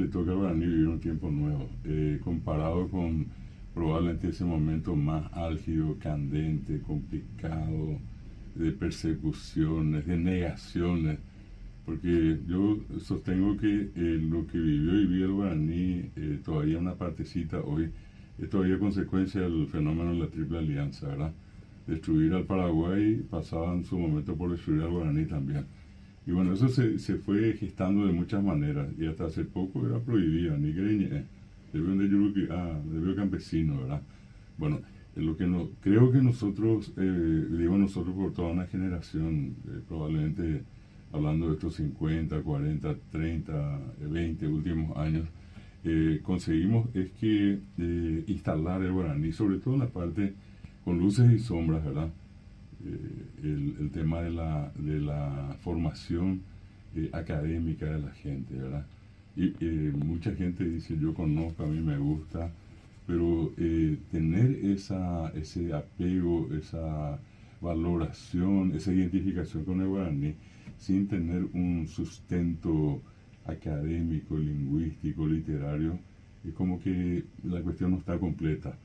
le toca al guaraní vivir un tiempo nuevo, comparado con probablemente ese momento más álgido, candente, complicado, de persecuciones, de negaciones, porque yo sostengo que lo que vivió y vive el guaraní, todavía una partecita hoy, es todavía consecuencia del fenómeno de la Triple Alianza, ¿verdad? Destruir al Paraguay pasaba en su momento por destruir al guaraní también. Y bueno, eso se fue gestando de muchas maneras, y hasta hace poco era prohibida, ni greñe, debió campesino, ¿verdad? Bueno, lo que no, creo que nosotros, digo nosotros por toda una generación, probablemente hablando de estos 50, 40, 30, 20 últimos años, conseguimos es que instalar el guaraní, sobre todo en la parte con luces y sombras, ¿verdad? El tema de la formación académica de la gente, ¿verdad? Y mucha gente dice, yo conozco, a mí me gusta, pero tener ese apego, esa valoración, esa identificación con el guaraní, sin tener un sustento académico, lingüístico, literario, es como que la cuestión no está completa.